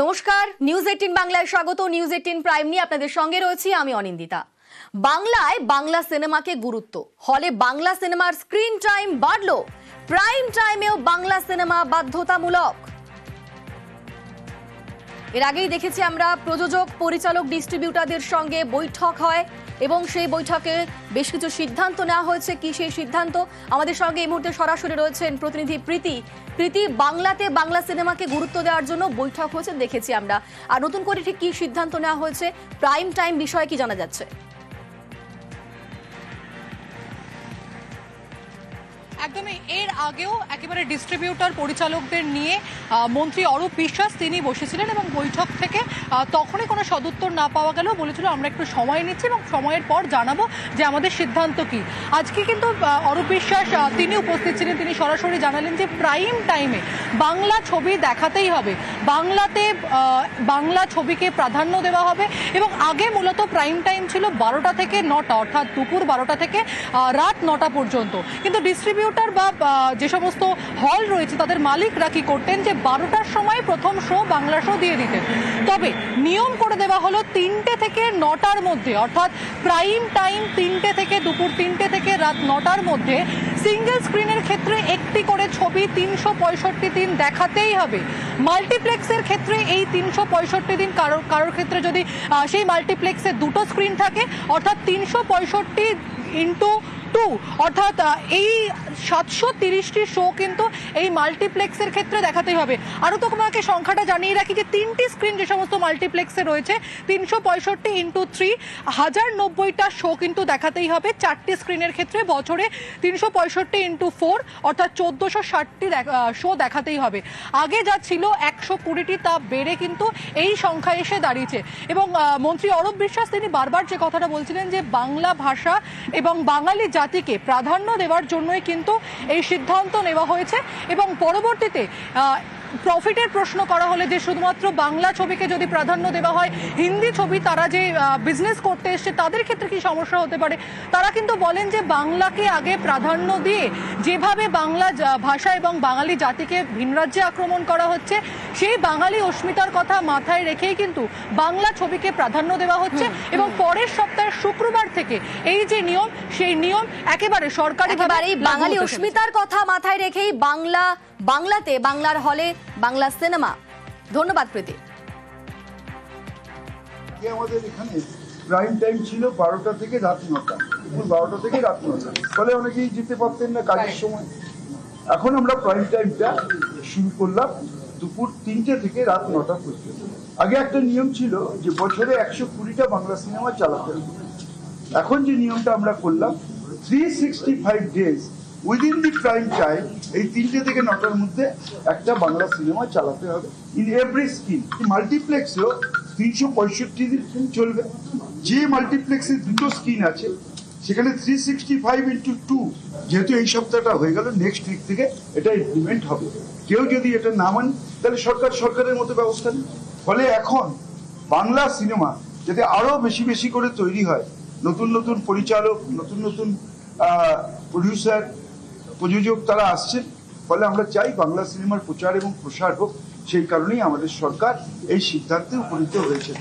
নমস্কার, নিউজ 18 বাংলায় স্বাগত। নিউজ 18 প্রাইম নিয়ে আপনাদের সঙ্গে রয়েছি আমি অনিন্দিতা। বাংলায় বাংলা সিনেমাকে গুরুত্ব, হলে বাংলা সিনেমার স্ক্রিন টাইম বাড়লো, প্রাইম টাইমেও বাংলা সিনেমা বাধ্যতামূলক। এর আগেই দেখেছি আমরা প্রযোজক, পরিচালক, ডিস্ট্রিবিউটারদের সঙ্গে বৈঠক হয় এবং সেই বৈঠকে বেশ কিছু সিদ্ধান্ত নেওয়া হয়েছে। কি সেই সিদ্ধান্ত? আমাদের সঙ্গে এই মুহূর্তে সরাসরি রয়েছেন প্রতিনিধি প্রীতি। বাংলাতে বাংলা সিনেমাকে গুরুত্ব দেওয়ার জন্য বৈঠক হয়েছে দেখেছি আমরা, আর নতুন করে ঠিক কি সিদ্ধান্ত নেওয়া হয়েছে, প্রাইম টাইম বিষয়ে কি জানা যাচ্ছে? একদমই এর আগেও একেবারে ডিস্ট্রিবিউটর পরিচালকদের নিয়ে মন্ত্রী অরূপ বিশ্বাস তিনি বসেছিলেন এবং বৈঠক থেকে তখনই কোনো সদুত্তর না পাওয়া গেলেও বলেছিল আমরা একটু সময় নিচ্ছি এবং সময়ের পর জানাবো যে আমাদের সিদ্ধান্ত কি। আজকে কিন্তু অরূপ বিশ্বাস তিনি উপস্থিত ছিলেন, তিনি সরাসরি জানালেন যে প্রাইম টাইমে বাংলা ছবি দেখাতেই হবে, বাংলাতে বাংলা ছবিকে প্রাধান্য দেওয়া হবে। এবং আগে মূলত প্রাইম টাইম ছিল 12টা থেকে 9টা, অর্থাৎ দুপুর 12টা থেকে রাত 9টা পর্যন্ত। কিন্তু ডিস্ট্রিবিউটর বা যে সমস্ত হল রয়েছে তাদের মালিকরা কি করতেন যে 12টার সময় প্রথম শো, বাংলা শো দিয়ে দিতেন। তবে নিয়ম করে দেওয়া হলো 3টে থেকে 9টার মধ্যে, অর্থাৎ প্রাইম টাইম 3টে থেকে দুপুর 3টে থেকে রাত 9টার মধ্যে সিঙ্গেল স্ক্রিনের ক্ষেত্রে একটি করে ছবি 365 দিন দেখাতেই হবে। মাল্টিপ্লেক্সের ক্ষেত্রে এই 365 দিন, কারোর ক্ষেত্রে যদি সেই মাল্টিপ্লেক্সে দুটো স্ক্রিন থাকে অর্থাৎ 365x2, অর্থাৎ এই 730টি শো কিন্তু এই মাল্টিপ্লেক্সের ক্ষেত্রে দেখাতেই হবে। আরও তো তোমাকে সংখ্যাটা জানিয়ে রাখি যে 3টি স্ক্রিন যে সমস্ত মাল্টিপ্লেক্সে রয়েছে 365x3 1090টা শো কিন্তু দেখাতেই হবে। 4টি স্ক্রিনের ক্ষেত্রে বছরে 365x4 অর্থাৎ 1460টি শো দেখাতেই হবে। আগে যা ছিল 120টি তা বেড়ে কিন্তু এই সংখ্যা এসে দাঁড়িয়েছে। এবং মন্ত্রী অরূপ বিশ্বাস তিনি বারবার যে কথাটা বলছিলেন যে বাংলা ভাষা এবং বাঙালি জাতিকে প্রাধান্য দেওয়ার জন্যই কিন্তু এই সিদ্ধান্ত নেওয়া হয়েছে। এবং পরবর্তীতে প্রফিটের প্রশ্ন করা হলে যে শুধুমাত্র বাংলা ছবিকে যদি প্রাধান্য দেওয়া হয়, হিন্দি ছবি তারা যে বিজনেস করতে এসছে তাদের ক্ষেত্রে কি সমস্যা হতে পারে, তারা কিন্তু বলেন যে বাংলাকে আগে প্রাধান্য দিয়ে যেভাবে বাংলা ভাষা এবং বাঙালি জাতিকে ভিনরাজ্যে আক্রমণ করা হচ্ছে, সেই বাঙালি অস্মিতার কথা মাথায় রেখেই কিন্তু বাংলা ছবিকে প্রাধান্য দেওয়া হচ্ছে। এবং পরের সপ্তাহের শুক্রবার থেকে এই যে নিয়ম, সেই নিয়ম একেবারে সরকারিভাবে বাঙালি অস্মিতার কথা মাথায় রেখেই বাংলাতে বাংলার হলে বাংলা সিনেমা। ধন্যবাদ প্রীতি। আমাদের এখানে প্রাইম টাইম ছিল 12টা থেকে রাত 9টা, দুপুর 12টা থেকে রাত 9টা, ফলে অনেকেই যেতে পারতেন না কাজের সময়। এখন আমরা প্রাইম টাইমটা শুরু করলাম দুপুর 3টে থেকে রাত 9টা পর্যন্ত। আগে একটা নিয়ম ছিল যে বছরে 120টা বাংলা সিনেমা চালাতে হবে। এখন যে নিয়মটা আমরা করলাম 365 days within the prime time, এই 3টে থেকে 9টার মধ্যে একটা বাংলা সিনেমা চালাতে হবে ইন এভরি স্ক্রিন। মাল্টিপ্লেক্সেও 365 দিন চলবে। যে মাল্টিপ্লেক্সে দুটো স্ক্রিন আছে সেখানে 365x2, যেহেতু এই সপ্তাহটা হয়ে গেল, নেক্সট উইক থেকে এটা ইমপ্লিমেন্ট হবে। কেউ যদি এটা না মানে তাহলে সরকারের মতো ব্যবস্থা নেই। ফলে এখন বাংলা সিনেমা যাতে আরো বেশি বেশি করে তৈরি হয়, নতুন নতুন পরিচালক, নতুন নতুন প্রডিউসার, প্রযোজক তারা আসছেন। ফলে আমরা চাই বাংলা সিনেমার প্রচার এবং প্রসার হোক। সেই কারণেই আমাদের সরকার এই সিদ্ধান্তে উপনীত হয়েছে।